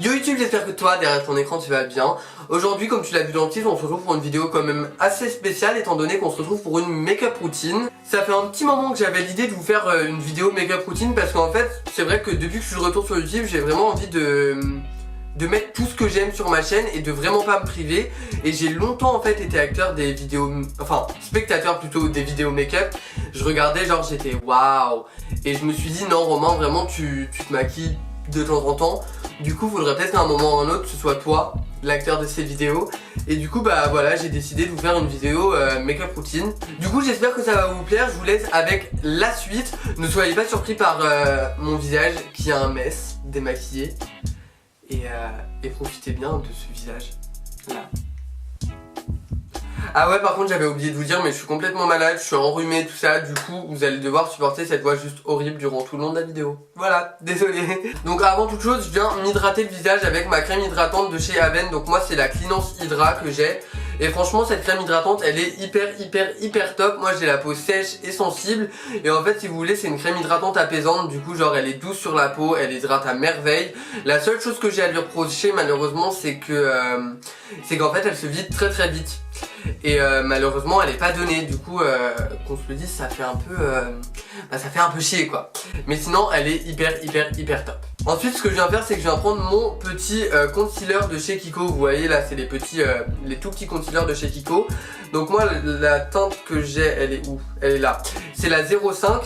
Yo YouTube, j'espère que toi, derrière ton écran, tu vas bien. Aujourd'hui, comme tu l'as vu dans le titre, on se retrouve pour une vidéo quand même assez spéciale, étant donné qu'on se retrouve pour une make-up routine. Ça fait un petit moment que j'avais l'idée de vous faire une vidéo make-up routine, parce qu'en fait, c'est vrai que depuis que je suis de retour sur YouTube, j'ai vraiment envie de mettre tout ce que j'aime sur ma chaîne et de vraiment pas me priver. Et j'ai longtemps en fait été acteur des vidéos, enfin spectateur plutôt des vidéos make-up. Je regardais genre j'étais waouh. Et je me suis dit non Romain, vraiment tu te maquilles de temps en temps. Du coup faudrait peut-être qu'à un moment ou un autre ce soit toi l'acteur de ces vidéos. Et du coup bah voilà, j'ai décidé de vous faire une vidéo make-up routine. Du coup j'espère que ça va vous plaire, je vous laisse avec la suite. Ne soyez pas surpris par mon visage qui a un mess démaquillé. Et profitez bien de ce visage là. Ah ouais, par contre j'avais oublié de vous dire, mais je suis complètement malade, je suis enrhumé, tout ça. Du coup vous allez devoir supporter cette voix juste horrible durant tout le long de la vidéo. Voilà, désolé. Donc avant toute chose, je viens m'hydrater le visage avec ma crème hydratante de chez Aven. Donc moi c'est la Cleanance Hydra que j'ai. Et franchement cette crème hydratante elle est hyper top. Moi j'ai la peau sèche et sensible. Et en fait si vous voulez c'est une crème hydratante apaisante. Du coup genre elle est douce sur la peau, elle hydrate à merveille. La seule chose que j'ai à lui reprocher malheureusement c'est qu'en fait elle se vide très vite. Et malheureusement elle est pas donnée. Du coup qu'on se le dise ça fait un peu chier quoi. Mais sinon elle est hyper top. Ensuite ce que je viens faire c'est que je viens prendre mon petit concealer de chez Kiko. Vous voyez là c'est les tout petits concealers de chez Kiko. Donc moi la teinte que j'ai elle est où? Elle est là. C'est la 05.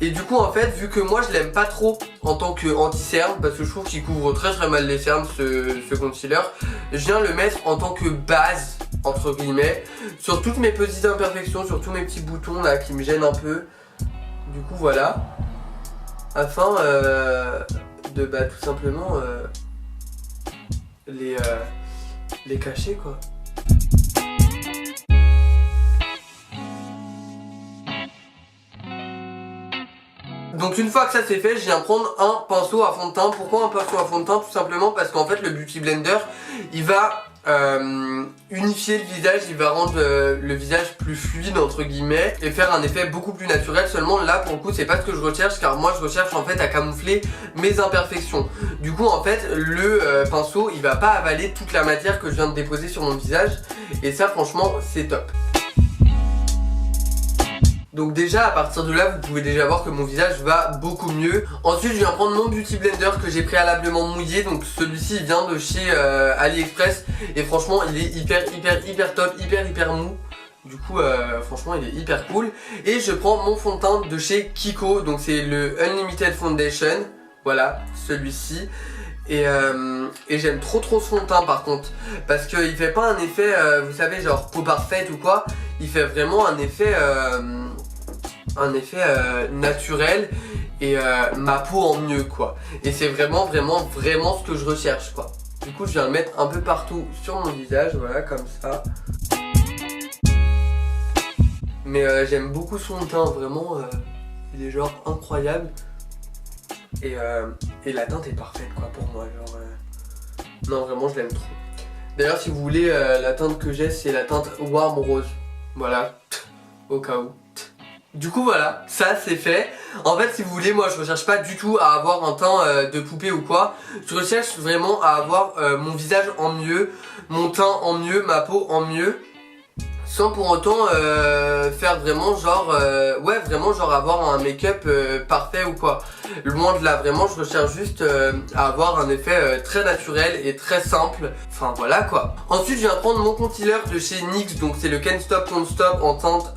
Et du coup en fait vu que moi je l'aime pas trop en tant que anti-cerne, parce que je trouve qu'il couvre très mal les cernes ce concealer, je viens le mettre en tant que base entre guillemets sur toutes mes petites imperfections, sur tous mes petits boutons là qui me gênent un peu. Du coup voilà, afin de tout simplement les cacher quoi. Donc une fois que ça c'est fait, je viens prendre un pinceau à fond de teint. Pourquoi un pinceau à fond de teint? Tout simplement parce qu'en fait le Beauty Blender il va unifier le visage, il va rendre le visage plus fluide entre guillemets et faire un effet beaucoup plus naturel. Seulement là pour le coup c'est pas ce que je recherche, car moi je recherche en fait à camoufler mes imperfections. Du coup en fait le pinceau il va pas avaler toute la matière que je viens de déposer sur mon visage, et ça franchement c'est top. Donc déjà à partir de là vous pouvez déjà voir que mon visage va beaucoup mieux. Ensuite je viens prendre mon Beauty Blender que j'ai préalablement mouillé. Donc celui-ci il vient de chez AliExpress. Et franchement il est hyper top, hyper mou. Du coup franchement il est hyper cool. Et je prends mon fond de teint de chez Kiko. Donc c'est le Unlimited Foundation. Voilà celui-ci. Et j'aime trop ce fond de teint par contre, parce qu'il fait pas un effet vous savez genre peau parfaite ou quoi. Il fait vraiment un effet naturel et ma peau en mieux quoi. Et c'est vraiment ce que je recherche quoi. Du coup je viens le mettre un peu partout sur mon visage, voilà comme ça. Mais j'aime beaucoup son teint, vraiment il est genre incroyable. Et la teinte est parfaite quoi pour moi, genre non vraiment je l'aime trop. D'ailleurs si vous voulez la teinte que j'ai c'est la teinte Warm Rose. Voilà, au cas où. Du coup voilà, ça c'est fait. En fait si vous voulez moi je recherche pas du tout à avoir un teint de poupée ou quoi. Je recherche vraiment à avoir mon visage en mieux, mon teint en mieux, ma peau en mieux, sans pour autant faire vraiment genre ouais vraiment genre avoir un make-up parfait ou quoi. Loin de là, vraiment je recherche juste à avoir un effet très naturel et très simple. Enfin voilà quoi. Ensuite je viens prendre mon concealer de chez NYX. Donc c'est le Can't Stop Won't Stop en teinte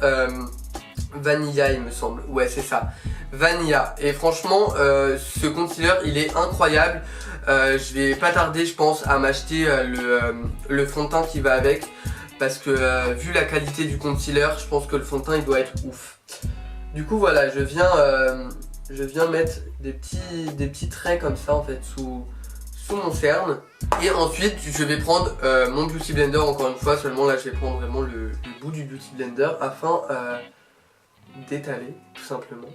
Vanilla il me semble. Ouais c'est ça, Vanilla. Et franchement ce concealer il est incroyable. Je vais pas tarder je pense à m'acheter le fond de teint qui va avec. Parce que vu la qualité du concealer, je pense que le fond de teint il doit être ouf. Du coup voilà, je viens mettre des petits traits comme ça en fait sous mon cerne. Et ensuite je vais prendre mon Beauty Blender encore une fois. Seulement là je vais prendre vraiment le bout du Beauty Blender afin d'étaler tout simplement.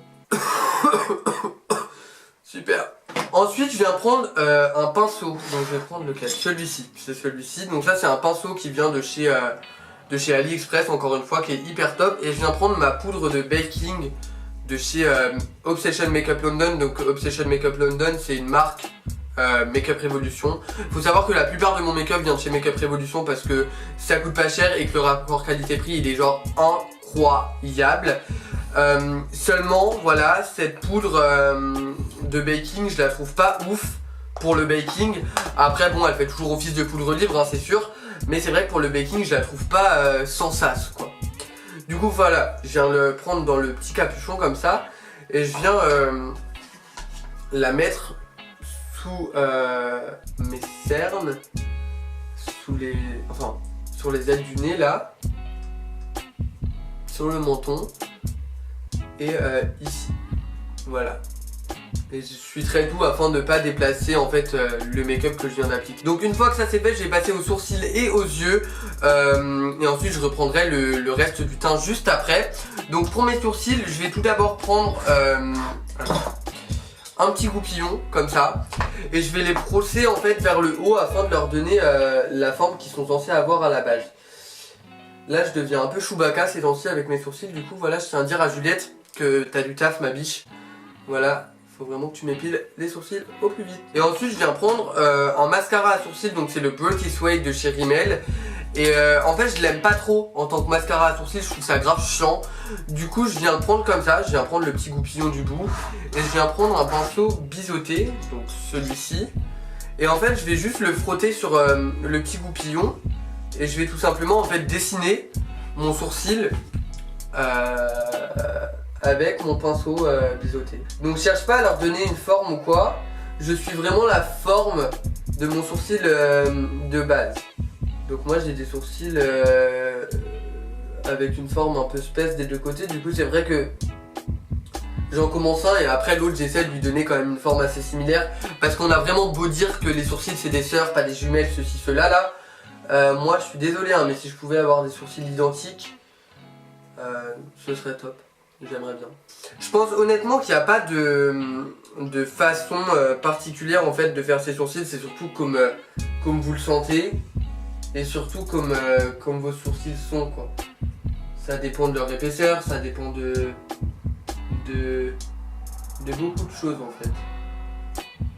Super. Ensuite je viens prendre un pinceau. Donc je vais prendre lequel? Celui-ci. C'est celui-ci. Donc ça c'est un pinceau qui vient de chez AliExpress encore une fois, qui est hyper top. Et je viens prendre ma poudre de baking de chez Obsession Makeup London. Donc Obsession Makeup London c'est une marque Makeup Revolution. Faut savoir que la plupart de mon make-up vient de chez Makeup Revolution parce que ça coûte pas cher et que le rapport qualité-prix il est genre incroyable. Seulement voilà, cette poudre de baking je la trouve pas ouf pour le baking. Après bon, elle fait toujours office de poudre libre hein, c'est sûr, mais c'est vrai que pour le baking je la trouve pas sans sas quoi. Du coup voilà, je viens le prendre dans le petit capuchon comme ça et je viens la mettre sous mes cernes, sous les, enfin sur les ailes du nez là, sur le menton et ici, voilà. Et je suis très doux afin de ne pas déplacer en fait le make-up que je viens d'appliquer. Donc une fois que ça c'est fait, je vais passer aux sourcils et aux yeux et ensuite je reprendrai le reste du teint juste après. Donc pour mes sourcils, je vais tout d'abord prendre un petit goupillon comme ça et je vais les brosser en fait vers le haut afin de leur donner la forme qu'ils sont censés avoir à la base. Là je deviens un peu Chewbacca ces temps-ci avec mes sourcils, du coup voilà, je tiens à dire à Juliette que t'as du taf ma biche. Voilà, faut vraiment que tu m'épiles les sourcils au plus vite. Et ensuite je viens prendre un mascara à sourcils, donc c'est le Brookie Suede de chez Rimmel. Et en fait je l'aime pas trop en tant que mascara à sourcils, je trouve ça grave chiant. Du coup je viens le prendre comme ça, je viens prendre le petit goupillon du bout et je viens prendre un pinceau biseauté, donc celui-ci. Et en fait je vais juste le frotter sur le petit goupillon et je vais tout simplement en fait dessiner mon sourcil avec mon pinceau biseauté. Donc je cherche pas à leur donner une forme ou quoi, je suis vraiment la forme de mon sourcil de base. Donc moi j'ai des sourcils avec une forme un peu spèce des deux côtés, du coup c'est vrai que j'en commence un et après l'autre j'essaie de lui donner quand même une forme assez similaire. Parce qu'on a vraiment beau dire que les sourcils c'est des sœurs, pas des jumelles, ceci, cela là. Moi je suis désolé hein, mais si je pouvais avoir des sourcils identiques, ce serait top. J'aimerais bien. Je pense honnêtement qu'il n'y a pas de façon particulière en fait de faire ses sourcils, c'est surtout comme vous le sentez. Et surtout comme vos sourcils sont quoi. Ça dépend de leur épaisseur, ça dépend de beaucoup de choses en fait.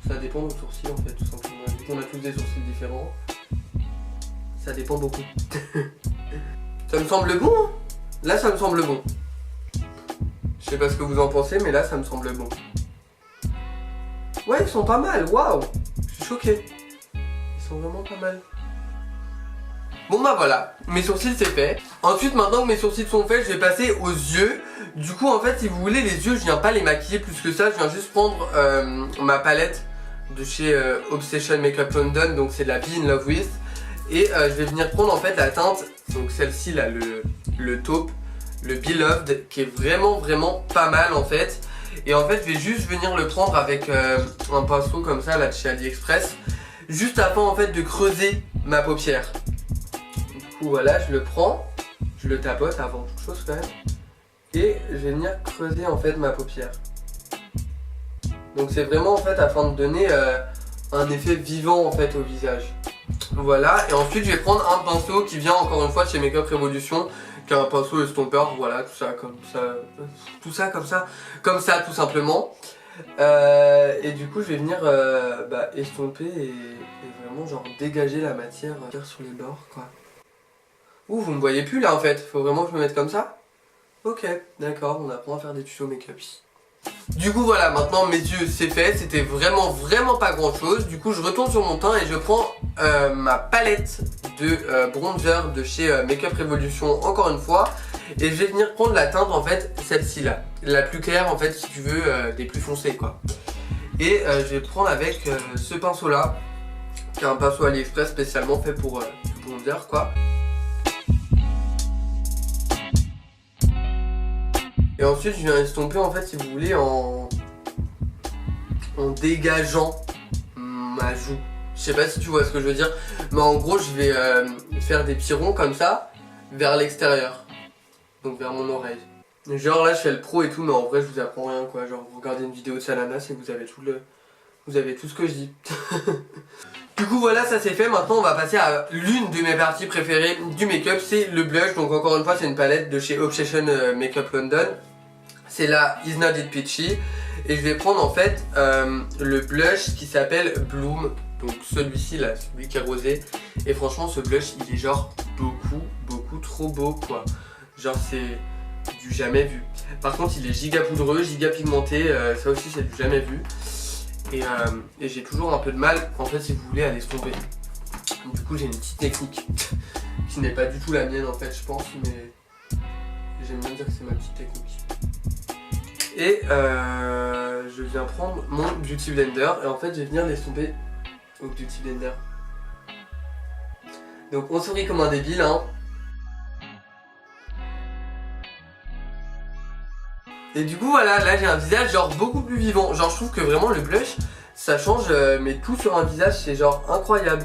Ça dépend de vos sourcils en fait tout simplement. Vu qu'on a tous des sourcils différents, ça dépend beaucoup. Ça me semble bon hein. Là ça me semble bon. Je sais pas ce que vous en pensez mais là ça me semble bon. Ouais ils sont pas mal, waouh. Je suis choqué. Ils sont vraiment pas mal. Bon bah voilà, mes sourcils c'est fait. Ensuite maintenant que mes sourcils sont faits, je vais passer aux yeux. Du coup en fait si vous voulez les yeux je viens pas les maquiller plus que ça. Je viens juste prendre ma palette de chez Obsession Makeup London. Donc c'est la Be In Love With. Et je vais venir prendre en fait la teinte, donc celle-ci là, le taupe, le Beloved, qui est vraiment pas mal en fait. Et en fait je vais juste venir le prendre avec un pinceau comme ça là de chez AliExpress. Juste afin en fait de creuser ma paupière. Du coup voilà, je le prends, je le tapote avant toute chose quand même. Et je vais venir creuser en fait ma paupière. Donc c'est vraiment en fait afin de donner un effet vivant en fait au visage. Voilà, et ensuite je vais prendre un pinceau qui vient encore une fois de chez Makeup Revolution, qui est un pinceau estompeur, voilà, tout ça comme ça, tout simplement. Et du coup je vais venir estomper et vraiment genre dégager la matière sur les bords quoi. Ouh, vous me voyez plus là en fait, faut vraiment que je me mette comme ça. Ok, d'accord, on apprend à faire des tutos make-up ici. Du coup voilà, maintenant mes yeux c'est fait, c'était vraiment pas grand chose. Du coup je retourne sur mon teint et je prends ma palette de bronzer de chez Makeup Revolution encore une fois. Et je vais venir prendre la teinte en fait, celle-ci là, la plus claire en fait si tu veux, des plus foncées quoi. Et je vais prendre avec ce pinceau là, qui est un pinceau AliExpress spécialement fait pour du bronzer quoi. Et ensuite je viens estomper en fait si vous voulez en dégageant ma joue. Je sais pas si tu vois ce que je veux dire, mais en gros je vais faire des petits ronds comme ça vers l'extérieur, donc vers mon oreille. Genre là je fais le pro et tout, mais en vrai je vous apprends rien quoi. Genre vous regardez une vidéo de Salanas et vous avez tout ce que je dis. Du coup voilà, ça c'est fait. Maintenant on va passer à l'une de mes parties préférées du make-up, c'est le blush. Donc encore une fois c'est une palette de chez Obsession Makeup London. C'est la Is Not It Peachy. Et je vais prendre en fait le blush qui s'appelle Bloom. Donc celui-ci là, celui qui est rosé. Et franchement ce blush il est genre beaucoup trop beau quoi. Genre c'est du jamais vu. Par contre il est giga poudreux, giga pigmenté, ça aussi c'est du jamais vu. Et j'ai toujours un peu de mal en fait si vous voulez à l'estomper. Du coup j'ai une petite technique qui n'est pas du tout la mienne en fait je pense, mais j'aime bien dire que c'est ma petite technique. Et je viens prendre mon Beauty Blender et en fait je vais venir l'estomper au Beauty Blender. Donc on sourit comme un débile hein. Et du coup voilà, là j'ai un visage genre beaucoup plus vivant. Genre je trouve que vraiment le blush ça change mais tout sur un visage c'est genre incroyable.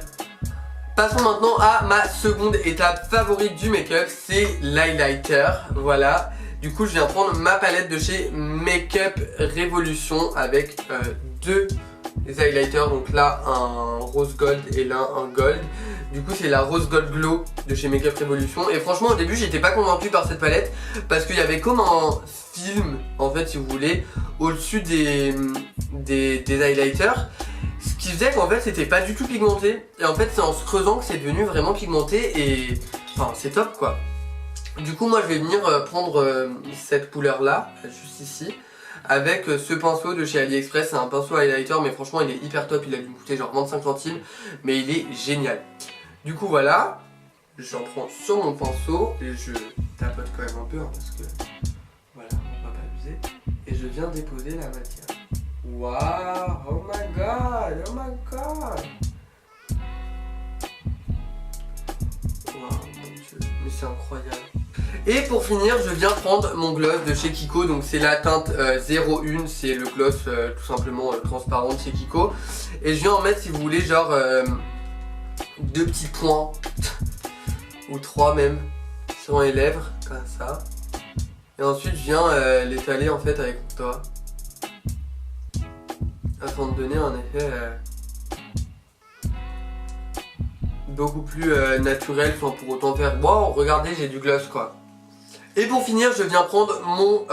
Passons maintenant à ma seconde étape favorite du make-up, c'est l'highlighter. Voilà. Du coup je viens prendre ma palette de chez Makeup Revolution avec deux highlighters. Donc là un rose gold et là un gold. Du coup c'est la Rose Gold Glow de chez Makeup Revolution. Et franchement au début j'étais pas convaincu par cette palette parce qu'il y avait comme un film en fait si vous voulez au-dessus des highlighters. Ce qui faisait qu'en fait c'était pas du tout pigmenté. Et en fait c'est en se creusant que c'est devenu vraiment pigmenté et enfin c'est top quoi. Du coup moi je vais venir prendre cette couleur là, juste ici, avec ce pinceau de chez AliExpress. C'est un pinceau highlighter mais franchement il est hyper top, il a dû me coûter genre 25 centimes mais il est génial. Du coup voilà, j'en prends sur mon pinceau et je tapote quand même un peu hein, parce que voilà, on va pas abuser. Et je viens déposer la matière. Waouh, oh my god, oh my god. Waouh mon dieu, mais c'est incroyable. Et pour finir je viens prendre mon gloss de chez Kiko. Donc c'est la teinte 01, c'est le gloss tout simplement transparent de chez Kiko. Et je viens en mettre si vous voulez genre deux petits points ou trois même sur les lèvres comme ça. Et ensuite je viens l'étaler en fait avec mon doigt afin de donner un effet beaucoup plus naturel sans pour autant faire wow regardez j'ai du gloss quoi. Et pour finir je viens prendre mon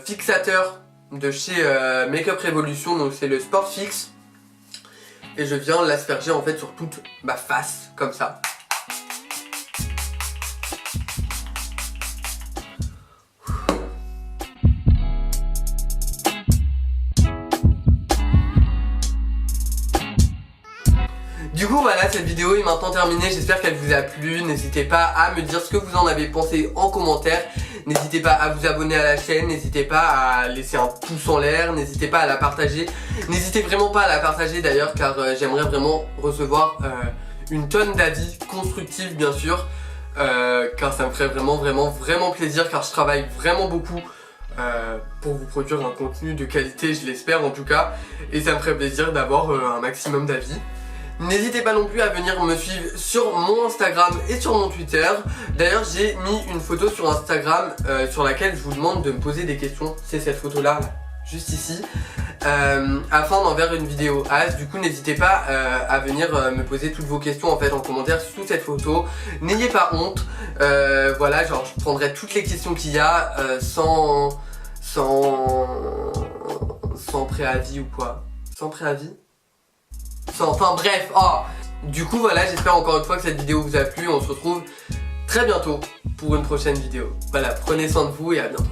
fixateur de chez Makeup Revolution. Donc c'est le Sport Fix. Et je viens l'asperger en fait sur toute ma face comme ça. Du coup voilà, cette vidéo est maintenant terminée, j'espère qu'elle vous a plu. N'hésitez pas à me dire ce que vous en avez pensé en commentaire. N'hésitez pas à vous abonner à la chaîne, n'hésitez pas à laisser un pouce en l'air, n'hésitez pas à la partager. N'hésitez vraiment pas à la partager d'ailleurs car j'aimerais vraiment recevoir une tonne d'avis constructifs bien sûr. Car ça me ferait vraiment plaisir car je travaille vraiment beaucoup pour vous produire un contenu de qualité, je l'espère en tout cas. Et ça me ferait plaisir d'avoir un maximum d'avis. N'hésitez pas non plus à venir me suivre sur mon Instagram et sur mon Twitter. D'ailleurs j'ai mis une photo sur Instagram sur laquelle je vous demande de me poser des questions. C'est cette photo là, juste ici, afin d'en faire une vidéo. Du coup n'hésitez pas à venir me poser toutes vos questions en fait en commentaire sous cette photo. N'ayez pas honte, voilà, genre je prendrai toutes les questions qu'il y a sans préavis ou quoi. Sans préavis. Enfin bref, du coup voilà, j'espère encore une fois que cette vidéo vous a plu. On se retrouve très bientôt pour une prochaine vidéo. Voilà, prenez soin de vous et à bientôt.